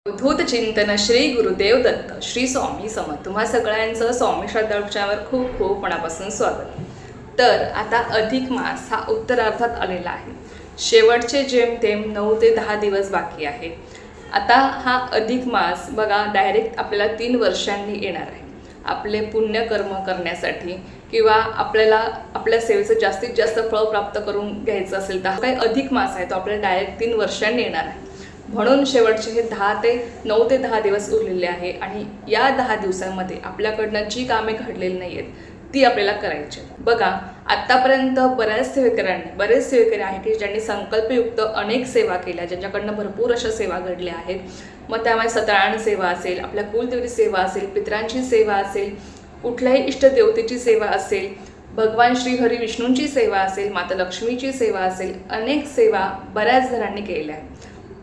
अवधूत चिंतन श्री गुरुदेव दत्त श्री स्वामी समर्थ. तुम्हा सगळ्यांचं स्वामी श्रद्धावर खूप खूप मनापासून स्वागत. तर आता अधिक मास हा उत्तरार्धात आलेला आहे. शेवटचे जेमतेम 9 ते 10 दिवस बाकी आहे. आता हा अधिक मास बघा डायरेक्ट आपल्याला 3 वर्षांनी येणार आहे. आपले पुण्यकर्म करण्यासाठी किंवा आपल्याला आपल्या सेवेचं जास्तीत जास्त फळ प्राप्त करून घ्यायचं असेल तर काही अधिक मास आहे तो आपल्याला डायरेक्ट 3 वर्षांनी येणार आहे. म्हणून शेवटचे हे 9 ते 10 दिवस उरलेले आहे आणि या 10 दिवसांमध्ये आपल्याकडनं जी कामे घडलेली नाही आहेत ती आपल्याला करायची. बघा आत्तापर्यंत बरेच सेवेकरी आहेत की ज्यांनी संकल्पयुक्त अनेक सेवा केल्या, ज्यांच्याकडनं भरपूर अशा सेवा घडल्या आहेत. मग त्यामुळे सत्यनारायण सेवा असेल, आपल्या कुलदेवती सेवा असेल, पितरांची सेवा असेल, कुठल्याही इष्टदेवतेची सेवा असेल, भगवान श्री हरी विष्णूंची सेवा असेल, माता लक्ष्मीची सेवा असेल, अनेक सेवा बऱ्याच जणांनी केलेल्या आहेत.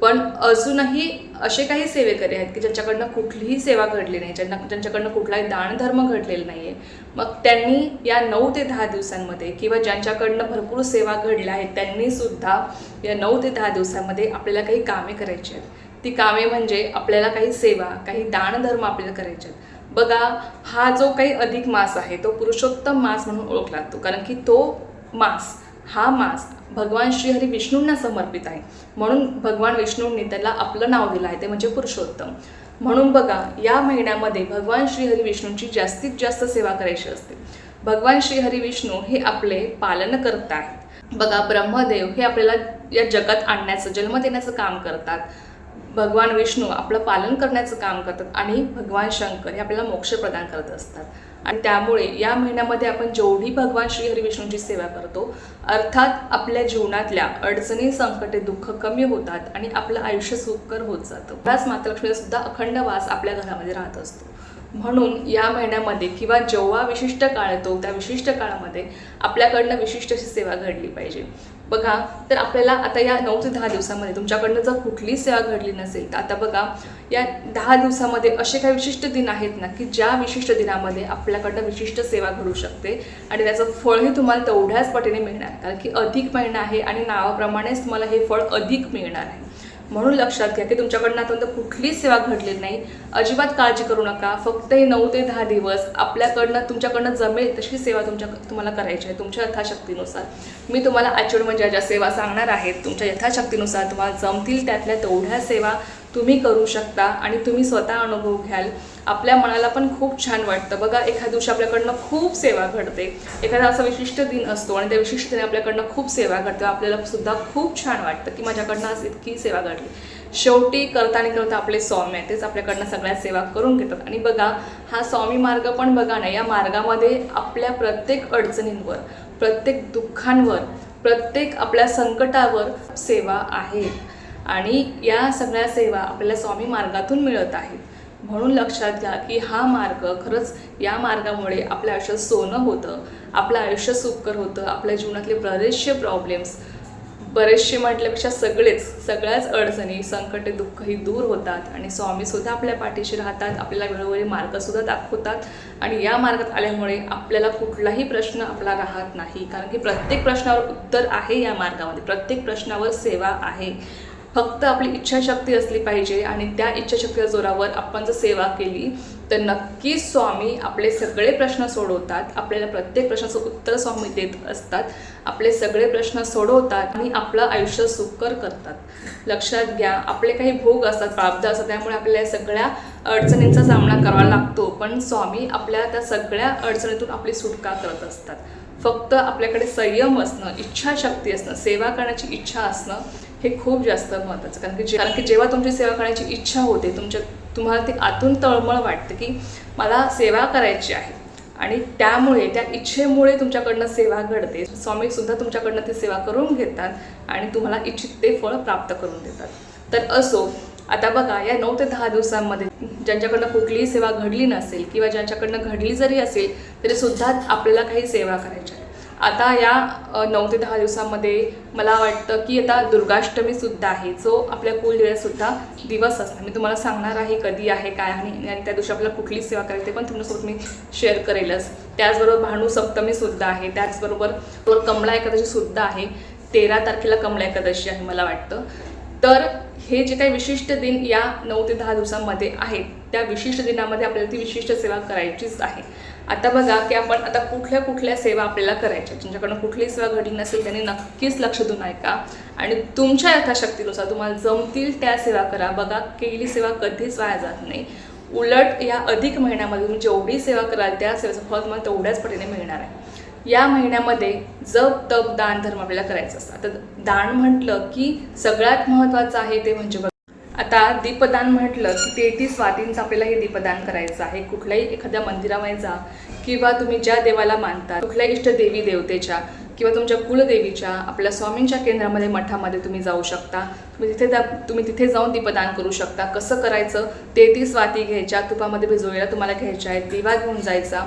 पण अजूनही असे काही सेवेकरी आहेत की ज्यांच्याकडनं कुठलीही सेवा घडली नाही, ज्यांच्याकडनं कुठलाही दानधर्म घडलेला नाही आहे. मग त्यांनी या 9 ते 10 दिवसांमध्ये किंवा ज्यांच्याकडनं भरपूर सेवा घडल्या आहेत त्यांनीसुद्धा या 9 ते 10 दिवसांमध्ये आपल्याला काही कामे करायची आहेत. ती कामे म्हणजे आपल्याला काही सेवा, काही दानधर्म आपल्याला करायचे आहेत. बघा हा जो काही अधिक मास आहे तो पुरुषोत्तम मास म्हणून ओळखला जातो, कारण की हा मास भगवान श्रीहरी विष्णूंना समर्पित आहे. म्हणून भगवान विष्णूंनी त्याला आपलं नाव दिलं आहे, ते म्हणजे पुरुषोत्तम. म्हणून बघा या महिन्यामध्ये भगवान श्रीहरी विष्णूंची जास्तीत जास्त सेवा करायची असते. भगवान श्रीहरी विष्णू हे आपले पालनकर्ता आहेत. बघा ब्रह्मदेव हे आपल्याला या जगात आणण्याचं, जन्म देण्याचं काम करतात. भगवान विष्णू आपलं पालन करण्याचं काम करतात आणि भगवान शंकर हे आपल्याला मोक्ष प्रदान करत असतात. आणि त्यामुळे या महिन्यामध्ये आपण जेवढी भगवान श्रीहरी विष्णूंची सेवा करतो अर्थात आपल्या जीवनातल्या अडचणी, संकटे, दुःख कमी होतात आणि आपलं आयुष्य सुखकर होत जातं. त्याच माता लक्ष्मीचा सुद्धा अखंड वास आपल्या घरामध्ये राहत असतो. म्हणून या महिन्यामध्ये किंवा जेव्हा विशिष्ट काळ येतो त्या विशिष्ट काळामध्ये आपल्याकडनं विशिष्ट अशी सेवा घडली पाहिजे. बघा तर आपल्याला आता या 9 ते 10 दिवसामध्ये तुमच्याकडनं जर कुठलीही सेवा घडली नसेल तर आता बघा या 10 दिवसामध्ये असे काही विशिष्ट दिन आहेत ना की ज्या विशिष्ट दिनामध्ये आपल्याकडनं विशिष्ट सेवा घडू शकते आणि त्याचं फळही तुम्हाला तेवढ्याच पटीने मिळणार, कारण की अधिक महिना आहे आणि नावाप्रमाणेच तुम्हाला हे फळ अधिक मिळणार आहे. म्हणून लक्षात घ्या की तुमच्याकडनं आता कुठलीही सेवा घडलेली नाही, अजिबात काळजी करू नका. फक्त हे 9 ते 10 दिवस तुमच्याकडनं जमेल तशी सेवा तुम्हाला करायची आहे तुमच्या यथाशक्तीनुसार. मी तुम्हाला आजच्या ज्या सेवा सांगणार आहेत तुमच्या यथाशक्तीनुसार तुम्हाला जमतील त्यातल्या तेवढ्या सेवा तुम्ही करू शकता आणि तुम्ही स्वतः अनुभव घ्याल. आपल्या मनाला पण खूप छान वाटतं. बघा एखाद्या दिवशी आपल्याकडनं खूप सेवा घडते, एखादा असा विशिष्ट दिन असतो आणि त्या विशिष्ट दिनी आपल्याकडनं खूप सेवा घडते, आपल्याला सुद्धा खूप छान वाटतं की माझ्याकडनं आज इतकी सेवा घडली. शेवटी करता आपले स्वामी आहेत तेच आपल्याकडनं सगळ्या सेवा करून घेतात. आणि बघा हा स्वामी मार्ग पण बघा ना, या मार्गामध्ये आपल्या प्रत्येक अडचणींवर, प्रत्येक दुःखांवर, प्रत्येक आपल्या संकटावर सेवा आहे आणि या सगळ्या सेवा आपल्याला स्वामी मार्गातून मिळत आहेत. म्हणून लक्षात घ्या की हा मार्ग खरंच, या मार्गामुळे आपल्या आयुष्यात सोनं होतं, आपलं आयुष्य सुखकर होतं, आपल्या जीवनातले बरेचसे प्रॉब्लेम्स, बरेचसे म्हटल्यापेक्षा सगळ्याच अडचणी, संकटे, दुःख ही दूर होतात आणि स्वामीसुद्धा आपल्या पाठीशी राहतात, आपल्याला वेळोवेळी मार्गसुद्धा दाखवतात. आणि या मार्गात आल्यामुळे आपल्याला कुठलाही प्रश्न आपला राहत नाही, कारण की प्रत्येक प्रश्नावर उत्तर आहे या मार्गामध्ये, प्रत्येक प्रश्नावर सेवा आहे. फक्त आपली इच्छाशक्ती असली पाहिजे आणि त्या इच्छाशक्तीच्या जोरावर आपण जर सेवा केली तर नक्कीच स्वामी आपले सगळे प्रश्न सोडवतात. आपल्याला प्रत्येक प्रश्नाचं उत्तर स्वामी देत असतात, आपले सगळे प्रश्न सोडवतात आणि आपलं आयुष्य सुखकर करतात. लक्षात घ्या आपले काही भोग असतात, प्रारब्ध असतात, त्यामुळे आपल्याला या सगळ्या अडचणींचा सामना करावा लागतो, पण स्वामी आपल्या त्या सगळ्या अडचणीतून आपली सुटका करत असतात. फक्त आपल्याकडे संयम असणं, इच्छाशक्ती असणं, सेवा करण्याची इच्छा असणं हे खूप जास्त महत्त्वाचं. कारण की जेव्हा तुमची सेवा करण्याची इच्छा होते, तुम्हाला ते आतून तळमळ वाटते की मला सेवा करायची आहे आणि त्यामुळे त्या इच्छेमुळे तुमच्याकडनं सेवा घडते. स्वामीसुद्धा तुमच्याकडनं ती सेवा करून घेतात आणि तुम्हाला इच्छित ते फळ प्राप्त करून देतात. तर असो, आता बघा या 9 ते 10 दिवसांमध्ये ज्यांच्याकडनं कुठलीही सेवा घडली नसेल किंवा ज्यांच्याकडनं घडली जरी असेल तरीसुद्धा आपल्याला काही सेवा करायच्या आहे. आता या 9 ते 10 दिवसांमध्ये मला वाटतं की आता दुर्गाष्टमीसुद्धा आहे, जो आपल्या कुलदेवतेसुद्धा दिवस असणार. मी तुम्हाला सांगणार आहे कधी आहे, काय आणि त्या दिवशी आपल्याला कुठली सेवा करायची ते पण तुमच्यासोबत मी शेअर करेलच. त्याचबरोबर भानू सप्तमीसुद्धा आहे, त्याचबरोबर कमला एकादशीसुद्धा आहे. 13 तारखेला कमला एकादशी आहे मला वाटतं. तर हे जे काही विशिष्ट दिन या 9 ते 10 दिवसांमध्ये आहेत, त्या विशिष्ट दिनामध्ये आपल्याला ती विशिष्ट सेवा करायचीच आहे. आता बघा की आपण आता कुठल्या कुठल्या सेवा आपल्याला करायच्या, ज्यांच्याकडून कुठलीही सेवा घडली नसेल त्यांनी नक्कीच लक्ष देऊन ऐका आणि तुमच्या यथाशक्तीनुसार तुम्हाला जमतील त्या सेवा करा. बघा, केलेली सेवा कधीच वाया जात नाही. उलट या अधिक महिन्यामध्ये तुम्ही जेवढी सेवा कराल त्या सेवेचं फळ तुम्हाला तेवढ्याच पटीने मिळणार आहे. या महिन्यामध्ये जप तप दान धर्म आपल्याला करायचं असतं. आता दान म्हटलं की सगळ्यात महत्त्वाचं आहे ते म्हणजे आता दीपदान म्हटलं की 33 वातींचं आपल्याला हे दीपदान करायचं आहे. कुठल्याही एखाद्या मंदिरामध्ये जा किंवा तुम्ही ज्या देवाला मानता, कुठल्याही इष्ट देवी देवतेच्या किंवा तुमच्या कुलदेवीच्या आपल्या स्वामींच्या केंद्रामध्ये मठामध्ये तुम्ही जाऊ शकता. तुम्ही तिथे जाऊन दीपदान करू शकता. कसं करायचं, 33 वाती घ्यायच्या, तुपामध्ये भिजवलेल्या तुम्हाला घ्यायच्या आहेत, दिवा घेऊन जायचा.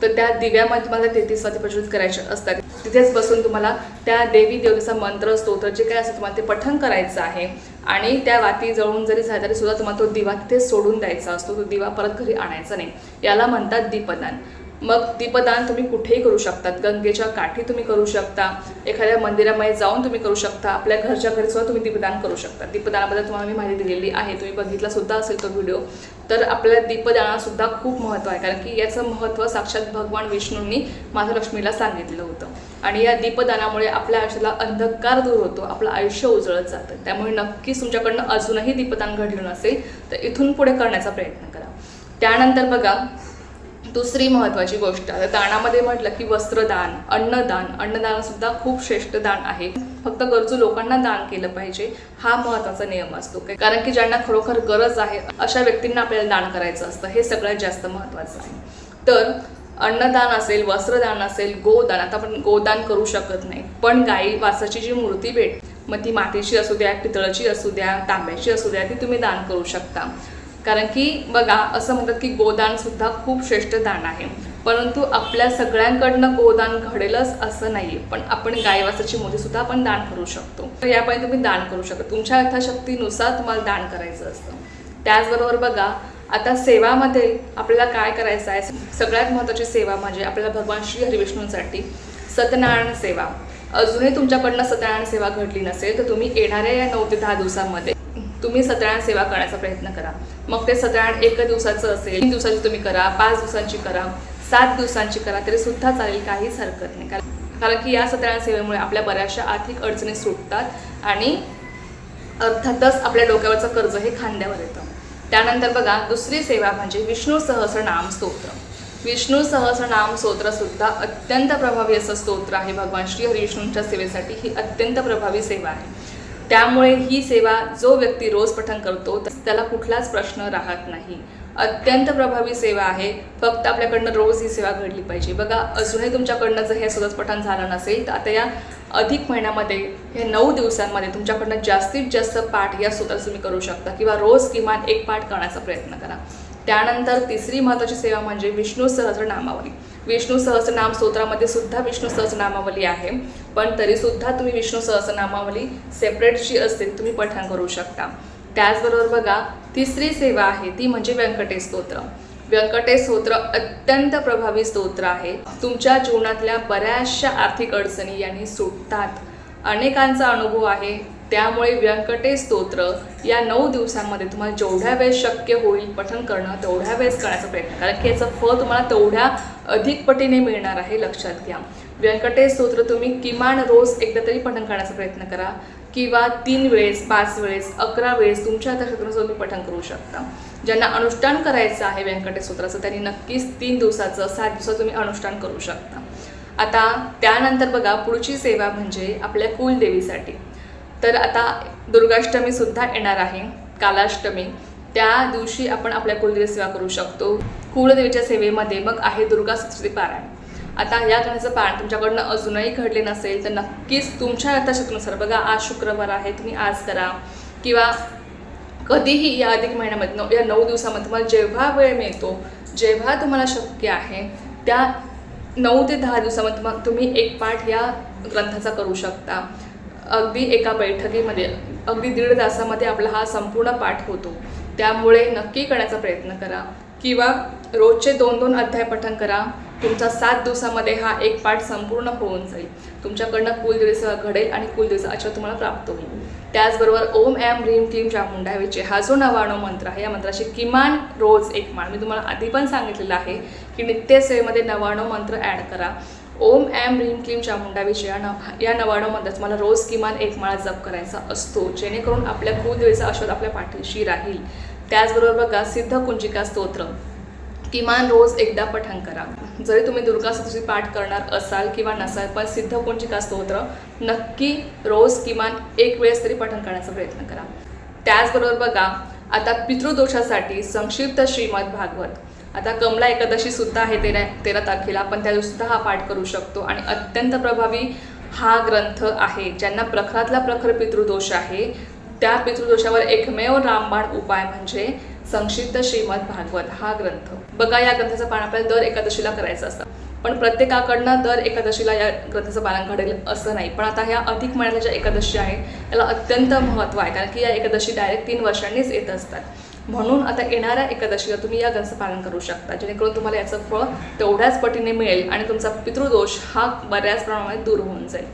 तर त्या दिव्यामध्ये तुम्हाला 33 वाती प्रज्वलित करायचे असतात. तिथेच बसून तुम्हाला त्या देवी देवतेचा मंत्र स्तोत्र जे काय असेल तुम्हाला ते पठण करायचं आहे आणि त्या वाती जळून जरी झाल्या तरी सुद्धा तुम्हाला तो दिवा तिथे सोडून द्यायचा असतो. तो दिवा परत घरी आणायचा नाही. याला म्हणतात दीपदान. मग दीपदान तुम्ही कुठेही करू शकतात. गंगेच्या काठी तुम्ही करू शकता, एखाद्या मंदिरामध्ये जाऊन तुम्ही करू शकता, आपल्या घरच्या घरी सुद्धा तुम्ही दीपदान करू शकता. दीपदानाबद्दल तुम्हाला मी माहिती दिलेली आहे, तुम्ही बघितला सुद्धा असेल तो व्हिडिओ. तर आपल्या दीपदानासुद्धा खूप महत्त्व आहे, कारण की याचं महत्त्व साक्षात भगवान विष्णूंनी महालक्ष्मीला सांगितलं होतं. आणि या दीपदानामुळे आपल्या आयुष्याला अंधकार दूर होतो, आपलं आयुष्य उजळत जातं. त्यामुळे नक्कीच तुमच्याकडनं अजूनही दीपदान घडलं नसेल तर इथून पुढे करण्याचा प्रयत्न करा. त्यानंतर बघा, दुसरी महत्त्वाची गोष्ट, दानामध्ये म्हटलं की वस्त्रदान, अन्नदान सुद्धा खूप श्रेष्ठ दान आहे. फक्त गरजू लोकांना दान केलं पाहिजे, हा महत्त्वाचा नियम असतो. कारण की ज्यांना खरोखर गरज आहे अशा व्यक्तींना आपल्याला दान करायचं असतं. हे सगळ्यात जास्त महत्त्वाचं आहे. तर अन्नदान असेल, वस्त्रदान असेल, गोदान. आता आपण गोदान करू शकत नाही, पण गाई वासाची जी मूर्ती भेट, मग ती मातीची असू द्या, पितळाची असू द्या, तांब्याची असू द्या, ती तुम्ही दान करू शकता. कारण की बघा, असं म्हणतात की गोदानसुद्धा खूप श्रेष्ठ दान आहे. परंतु आपल्या सगळ्यांकडनं गोदान घडेलच असं नाही आहे. पण आपण गायवासाची मूर्तीसुद्धा आपण दान करू शकतो. तर यापैकी तुम्ही दान करू शकता. तुमच्या यथाशक्तीनुसार तुम्हाला दान करायचं असतं. त्याचबरोबर बघा, आता सेवामध्ये आपल्याला काय करायचं आहे, सगळ्यात महत्त्वाची सेवा म्हणजे आपल्याला भगवान श्री हरिविष्णूंसाठी सत्यनारायण सेवा. अजूनही तुमच्याकडनं सत्यनारायण सेवा घडली नसेल तर तुम्ही येणाऱ्या या 9 ते 10 दिवसांमध्ये तुम्ही सत्यनारायण सेवा करण्याचा प्रयत्न करा. मग ते सत्यनारायण 1 दिवसाचं असेल, 3 दिवसाची तुम्ही करा, 5 दिवसांची करा, 7 दिवसांची करा, तरी सुद्धा चालेल, काहीच हरकत नाही. कारण की या सत्यनारायण सेवेमुळे आपल्या बऱ्याचशा आर्थिक अडचणी सुटतात आणि अर्थातच आपल्या डोक्यावरचं कर्ज हे खांद्यावर येतं. त्यानंतर बघा, दुसरी सेवा म्हणजे विष्णू सहस्रनाम स्तोत्र. विष्णू सहस्रनाम स्तोत्र सुद्धा अत्यंत प्रभावी असं स्तोत्र आहे. भगवान श्री हरिविष्णूंच्या सेवेसाठी ही अत्यंत प्रभावी सेवा आहे. त्यामुळे ही सेवा जो व्यक्ती रोज पठण करतो त्याला कुठलाच प्रश्न राहत नाही. अत्यंत प्रभावी सेवा आहे. फक्त आपल्याकडनं रोज ही सेवा घडली पाहिजे. बघा, अजूनही तुमच्याकडनं जर हे सतत पठण झालं नसेल तर आता या अधिक महिन्यामध्ये हे 9 दिवसांमध्ये तुमच्याकडनं जास्तीत जास्त पाठ या स्तोत्राचं तुम्ही करू शकता किंवा रोज किमान 1 पाठ करण्याचा प्रयत्न करा. त्यानंतर तिसरी महत्त्वाची सेवा म्हणजे विष्णू सहस्रनामावली. विष्णू सहस्रनाम स्तोत्रामध्ये सुद्धा विष्णू सहस्रनामावली आहे, पण तरीसुद्धा तुम्ही विष्णू सहस्रनामावली सेपरेट जी असते तुम्ही पठण करू शकता. त्याचबरोबर बघा, तिसरी सेवा आहे ती म्हणजे व्यंकटेश स्तोत्र. व्यंकटेश स्तोत्र अत्यंत प्रभावी स्तोत्र आहे. तुमच्या जीवनातल्या बऱ्याचशा आर्थिक अडचणी यांनी सुटतात. अनेकांचा अनुभव आहे. त्यामुळे व्यंकटेश स्तोत्र या 9 दिवसांमध्ये तुम्हाला जेवढ्या वेळेस शक्य होईल पठण करणं तेवढ्या वेळेस करण्याचा प्रयत्न, कारण की याचं फळ तुम्हाला तेवढ्या अधिक पटीने मिळणार आहे, लक्षात घ्या. व्यंकटेश स्तोत्र तुम्ही किमान रोज एकदा तरी पठण करण्याचा प्रयत्न करा किंवा 3 वेळेस, 5 वेळेस, 11 वेळेस तुमच्या यथाशक्तीनुसार तुम्ही पठण करू शकता. ज्यांना अनुष्ठान करायचं आहे व्यंकटेश स्तोत्राचं त्यांनी नक्कीच 3 दिवसाचं, 7 दिवसाचं तुम्ही अनुष्ठान करू शकता. आता त्यानंतर बघा, पुढची सेवा म्हणजे आपल्या कुलदेवीसाठी. तर आता दुर्गाष्टमीसुद्धा येणार आहे, कालाष्टमी. त्या दिवशी आपण आपल्या कुलदेवी सेवा करू शकतो. कुलदेवीच्या सेवेमध्ये मग आहे दुर्गा सप्तशती पारायण. आता या गाण्याचं पारायण तुमच्याकडनं अजूनही घडले नसेल तर नक्कीच तुमच्या यथाशक्तीनुसार, बघा आज शुक्रवार आहे, तुम्ही आज करा किंवा कधीही या अधिक महिन्यामध्ये या 9 दिवसामध्ये तुम्हाला जेव्हा वेळ मिळतो, जेव्हा तुम्हाला शक्य आहे त्या 9 ते 10 दिवसामध्ये तुम्ही 1 पाठ या ग्रंथाचा करू शकता. अगदी एका बैठकीमध्ये अगदी 1.5 तासामध्ये आपला हा संपूर्ण पाठ होतो. त्यामुळे नक्की करण्याचा प्रयत्न करा किंवा रोजचे 2-2 अध्याय पठण करा. तुमचा 7 दिवसामध्ये हा 1 पाठ संपूर्ण होऊन जाईल. तुमच्याकडनं कुलदेवी सेवा घडेल आणि कुलदेवीचा आशीर्वाद तुम्हाला प्राप्त होईल. त्याचबरोबर ओम ऐं ह्रीं क्लीं चामुंडा विचे हा जो 99 मंत्र आहे, या मंत्राची किमान रोज एक माळ, मी तुम्हाला आधी पण सांगितलेलं आहे की नित्यसेवेमध्ये 99 मंत्र ॲड करा. ओम ऐं ह्रीं क्लीं चामुंडा विचे या 99 मंत्र तुम्हाला रोज किमान एक माळा जप करायचा असतो, जेणेकरून आपल्या कुलदेवीचा आशीर्वाद आपल्या पाठीशी राहील. त्याचबरोबर बघा, सिद्ध कुंजिका स्तोत्र किमान रोज एकदा पठण करा. जरी तुम्ही दुर्गा सप्तशती पाठ करणार असाल किंवा नसाल, पण सिद्ध कुंजिका स्तोत्र नक्की रोज किमान एक वेळेस तरी पठण करण्याचा प्रयत्न करा. त्याचबरोबर बघा, आता पितृदोषासाठी संक्षिप्त श्रीमद भागवत, आता कमला एकादशी सुद्धा आहे 13 तारखेला, आपण त्या दिवशी सुद्धा हा पाठ करू शकतो आणि अत्यंत प्रभावी हा ग्रंथ आहे. ज्यांना प्रखरातला प्रखर पितृदोष आहे त्या पितृदोषावर एकमेव रामबाण उपाय म्हणजे संक्षिप्त श्रीमद भागवत हा ग्रंथ. बघा, या ग्रंथाचं पान आपल्याला दर एकादशीला करायचं असतं, पण प्रत्येकाकडनं दर एकादशीला या ग्रंथाचं पालन घडेल असं नाही. पण आता ह्या अधिक महिन्याच्या ज्या एकादशी आहे त्याला अत्यंत महत्त्व आहे, कारण की या एकादशी डायरेक्ट 3 वर्षांनीच येत असतात. म्हणून आता येणाऱ्या एकादशीला तुम्ही या ग्रंथाचं पालन करू शकता, जेणेकरून तुम्हाला याचं फळ तेवढ्याच पटीने मिळेल आणि तुमचा पितृदोष हा बऱ्याच प्रमाणात दूर होऊन जाईल.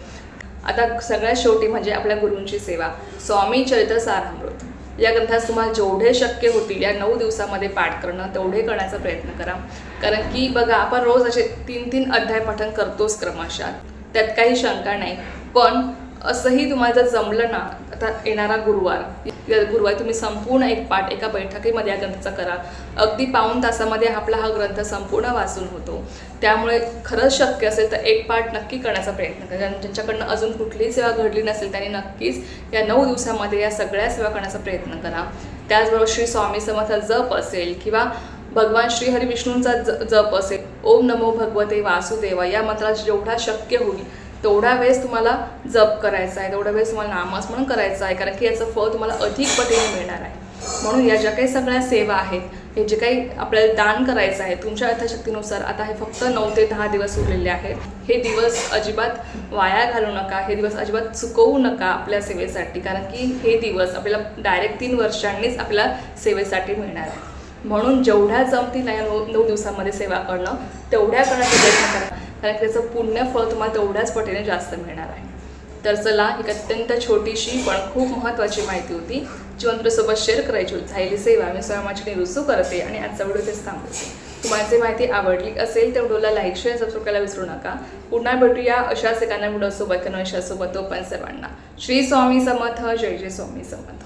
आता सगळ्यात शेवटी म्हणजे आपल्या गुरूंची सेवा. स्वामी चरित्र सारामृत या ग्रंथास तुम्हाला जेवढे शक्य होतील या 9 दिवसामध्ये पाठ करणं तेवढे करण्याचा प्रयत्न करा. कारण की बघा, आपण रोज असे 3-3 अध्याय पठण करतोच क्रमशः, त्यात काही शंका नाही. पण असंही तुम्हाला जर जमलं ना, आता येणारा गुरुवार तुम्ही संपूर्ण एक पाठ एका बैठकीमध्ये या ग्रंथाचा करा. अगदी पाऊण तासामध्ये आपला हा ग्रंथ संपूर्ण वाचून होतो. त्यामुळे खरंच शक्य असेल तर एक पाठ नक्की करण्याचा प्रयत्न करा. ज्यांच्याकडनं अजून कुठलीही सेवा घडली नसेल त्यांनी नक्कीच या 9 दिवसामध्ये या सगळ्या सेवा करण्याचा प्रयत्न करा. त्याचबरोबर श्री स्वामी समर्थ जप असेल किंवा भगवान श्री हरी विष्णूंचा जप असेल, ओम नमो भगवते वासुदेवा या मंत्राला जेवढा शक्य होईल तेवढ्या वेळेस तुम्हाला जप करायचा आहे, तेवढ्या वेळेस तुम्हाला नामस्मरण करायचं आहे, कारण की याचं फळ तुम्हाला अधिक पटीने मिळणार आहे. म्हणून या ज्या काही सगळ्या सेवा आहेत, हे जे काही आपल्याला दान करायचं आहे तुमच्या यथाशक्तीनुसार, आता हे फक्त 9 ते 10 दिवस उरलेले आहेत. हे दिवस अजिबात वाया घालू नका, हे दिवस अजिबात चुकवू नका आपल्या सेवेसाठी, कारण की हे दिवस आपल्याला डायरेक्ट 3 वर्षांनीच आपल्या सेवेसाठी मिळणार आहे. म्हणून जेवढ्या जमतील या 9 दिवसांमध्ये सेवा करणं तेवढ्या करण्याचा प्रयत्न करा, कारण त्याचं पुण्यफळ तुम्हाला तेवढ्याच पटीने जास्त मिळणार आहे. तर चला, एक अत्यंत छोटीशी पण खूप महत्त्वाची माहिती होती जी तुमच्यासोबत शेअर करायची होती. झालेली सेवा मी स्वयंमाची रुजू करते आणि आजचा व्हिडिओ तेच थांबवते. तुम्हाला जर माहिती आवडली असेल तर व्हिडिओला लाईक शेअर सबस्क्राईब करायला विसरू नका. पुन्हा भेटूया अशाच एका व्हिडिओसोबत किंवा विषयासोबत. तो पण सर्वांना श्री स्वामी समर्थ. जय जय स्वामी समर्थ.